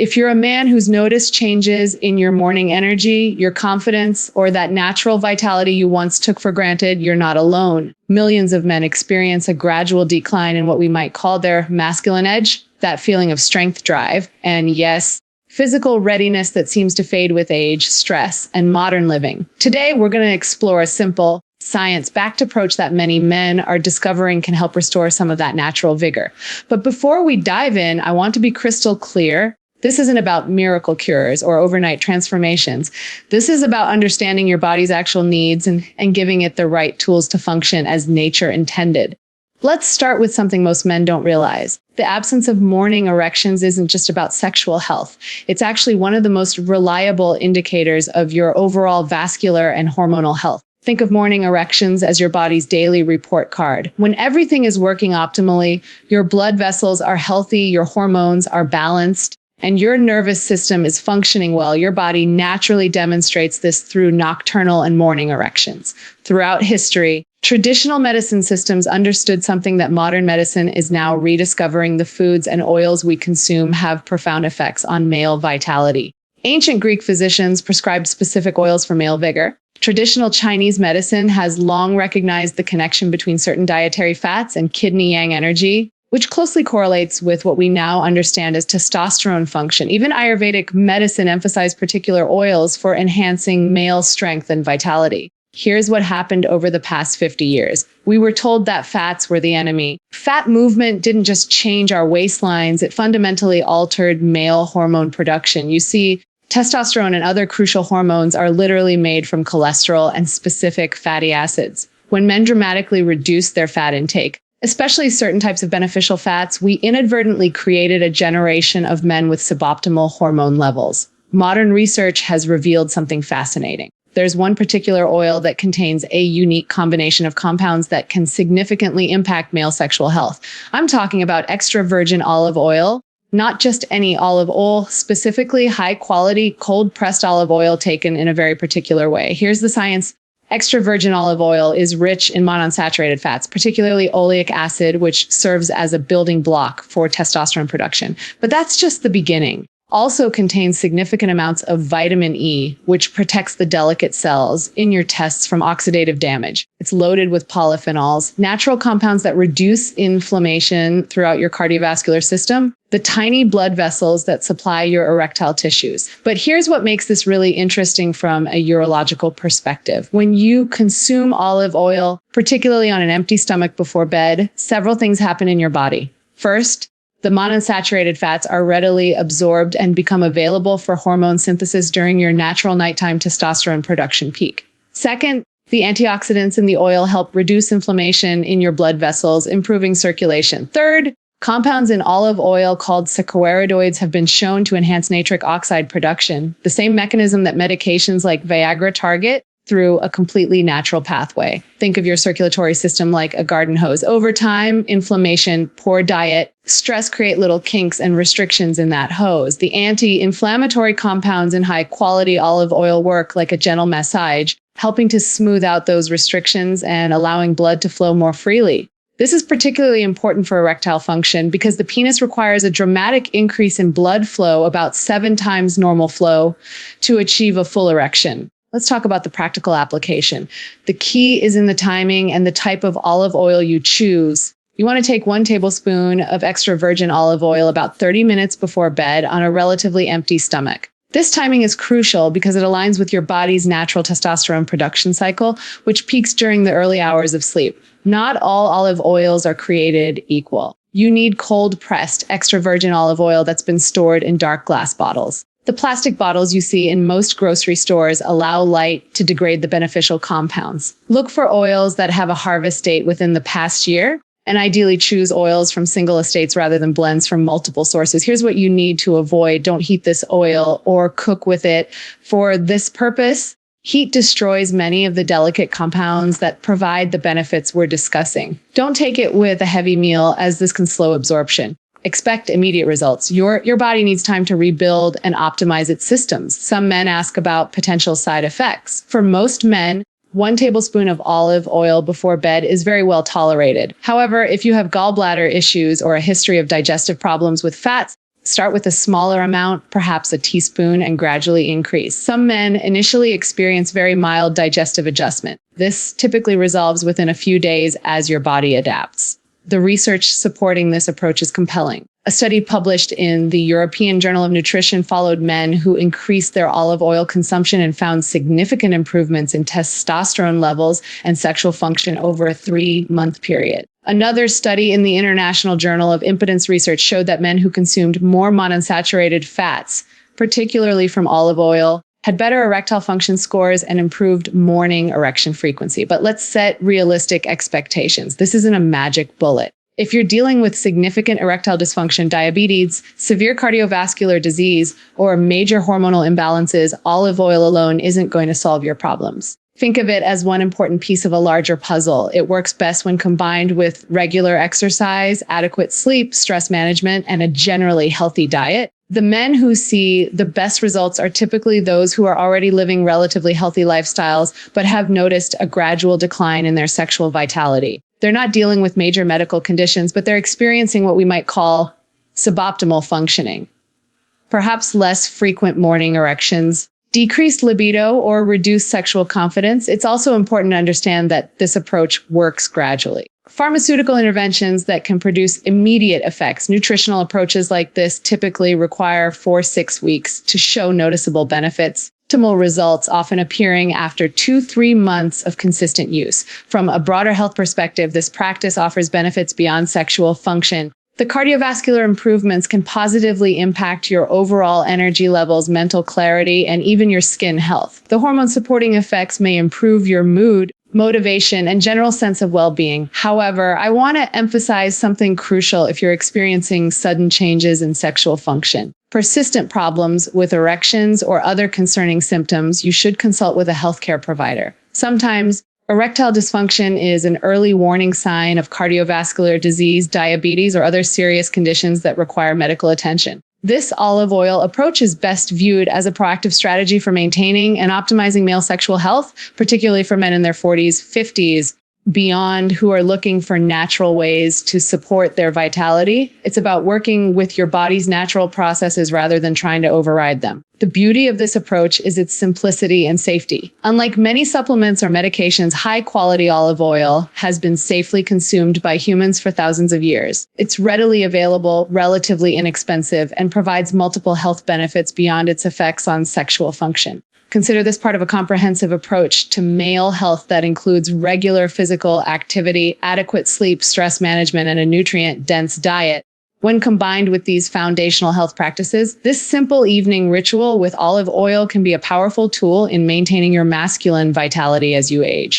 If you're a man who's noticed changes in your morning energy, your confidence, or that natural vitality you once took for granted, you're not alone. Millions of men experience a gradual decline in what we might call their masculine edge, that feeling of strength, drive, and yes, physical readiness that seems to fade with age, stress, and modern living. Today, we're going to explore a simple, science-backed approach that many men are discovering can help restore some of that natural vigor. But before we dive in, I want to be crystal clear. This isn't about miracle cures or overnight transformations. This is about understanding your body's actual needs and giving it the right tools to function as nature intended. Let's start with something most men don't realize. The absence of morning erections isn't just about sexual health. It's actually one of the most reliable indicators of your overall vascular and hormonal health. Think of morning erections as your body's daily report card. When everything is working optimally, your blood vessels are healthy, your hormones are balanced, and your nervous system is functioning well, your body naturally demonstrates this through nocturnal and morning erections. Throughout history, traditional medicine systems understood something that modern medicine is now rediscovering: the foods and oils we consume have profound effects on male vitality. Ancient Greek physicians prescribed specific oils for male vigor. Traditional Chinese medicine has long recognized the connection between certain dietary fats and kidney yang energy, which closely correlates with what we now understand as testosterone function. Even Ayurvedic medicine emphasized particular oils for enhancing male strength and vitality. Here's what happened over the past 50 years. We were told that fats were the enemy. Fat movement didn't just change our waistlines, it fundamentally altered male hormone production. You see, testosterone and other crucial hormones are literally made from cholesterol and specific fatty acids. When men dramatically reduced their fat intake, especially certain types of beneficial fats, we inadvertently created a generation of men with suboptimal hormone levels. Modern research has revealed something fascinating. There's one particular oil that contains a unique combination of compounds that can significantly impact male sexual health. I'm talking about extra virgin olive oil, not just any olive oil, specifically high-quality cold-pressed olive oil taken in a very particular way. Here's the science. Extra virgin olive oil is rich in monounsaturated fats, particularly oleic acid, which serves as a building block for testosterone production. But that's just the beginning. Also contains significant amounts of vitamin E, which protects the delicate cells in your testes from oxidative damage. It's loaded with polyphenols, natural compounds that reduce inflammation throughout your cardiovascular system, the tiny blood vessels that supply your erectile tissues. But here's what makes this really interesting from a urological perspective. When you consume olive oil, particularly on an empty stomach before bed, several things happen in your body. First, the monounsaturated fats are readily absorbed and become available for hormone synthesis during your natural nighttime testosterone production peak. Second, the antioxidants in the oil help reduce inflammation in your blood vessels, improving circulation. Third, compounds in olive oil called saccharidoids have been shown to enhance nitric oxide production, the same mechanism that medications like Viagra target through a completely natural pathway. Think of your circulatory system like a garden hose. Over time, inflammation, poor diet, stress create little kinks and restrictions in that hose. The anti-inflammatory compounds in high-quality olive oil work like a gentle massage, helping to smooth out those restrictions and allowing blood to flow more freely. This is particularly important for erectile function because the penis requires a dramatic increase in blood flow, about 7 times normal flow, to achieve a full erection. Let's talk about the practical application. The key is in the timing and the type of olive oil you choose. You want to take 1 tablespoon of extra virgin olive oil about 30 minutes before bed on a relatively empty stomach. This timing is crucial because it aligns with your body's natural testosterone production cycle, which peaks during the early hours of sleep. Not all olive oils are created equal. You need cold-pressed extra virgin olive oil that's been stored in dark glass bottles. The plastic bottles you see in most grocery stores allow light to degrade the beneficial compounds. Look for oils that have a harvest date within the past year, and ideally choose oils from single estates rather than blends from multiple sources. Here's what you need to avoid. Don't heat this oil or cook with it. For this purpose, heat destroys many of the delicate compounds that provide the benefits we're discussing. Don't take it with a heavy meal, as this can slow absorption. Expect immediate results. Your body needs time to rebuild and optimize its systems. Some men ask about potential side effects. For most men, 1 tablespoon of olive oil before bed is very well tolerated. However, if you have gallbladder issues or a history of digestive problems with fats, Start with a smaller amount, perhaps a teaspoon, and gradually increase. Some men initially experience very mild digestive adjustment. This typically resolves within a few days as your body adapts. The research supporting this approach is compelling. A study published in the European Journal of Nutrition followed men who increased their olive oil consumption and found significant improvements in testosterone levels and sexual function over a 3-month period. Another study in the International Journal of Impotence Research showed that men who consumed more monounsaturated fats, particularly from olive oil, had better erectile function scores and improved morning erection frequency. But let's set realistic expectations. This isn't a magic bullet. If you're dealing with significant erectile dysfunction, diabetes, severe cardiovascular disease, or major hormonal imbalances, olive oil alone isn't going to solve your problems. Think of it as one important piece of a larger puzzle. It works best when combined with regular exercise, adequate sleep, stress management, and a generally healthy diet. The men who see the best results are typically those who are already living relatively healthy lifestyles, but have noticed a gradual decline in their sexual vitality. They're not dealing with major medical conditions, but they're experiencing what we might call suboptimal functioning. Perhaps less frequent morning erections, decreased libido, or reduced sexual confidence. It's also important to understand that this approach works gradually. Pharmaceutical interventions that can produce immediate effects. Nutritional approaches like this typically require 4-6 weeks to show noticeable benefits. Optimal results often appearing after 2-3 months of consistent use. From a broader health perspective, this practice offers benefits beyond sexual function. The cardiovascular improvements can positively impact your overall energy levels, mental clarity, and even your skin health. The hormone supporting effects may improve your mood, motivation, and general sense of well-being. However, I want to emphasize something crucial if you're experiencing sudden changes in sexual function. Persistent problems with erections or other concerning symptoms, you should consult with a healthcare provider. Sometimes, erectile dysfunction is an early warning sign of cardiovascular disease, diabetes, or other serious conditions that require medical attention. This olive oil approach is best viewed as a proactive strategy for maintaining and optimizing male sexual health, particularly for men in their 40s, 50s, beyond, who are looking for natural ways to support their vitality. It's about working with your body's natural processes rather than trying to override them. The beauty of this approach is its simplicity and safety. Unlike many supplements or medications, high-quality olive oil has been safely consumed by humans for thousands of years. It's readily available, relatively inexpensive, and provides multiple health benefits beyond its effects on sexual function. Consider this part of a comprehensive approach to male health that includes regular physical activity, adequate sleep, stress management, and a nutrient-dense diet. When combined with these foundational health practices, this simple evening ritual with olive oil can be a powerful tool in maintaining your masculine vitality as you age.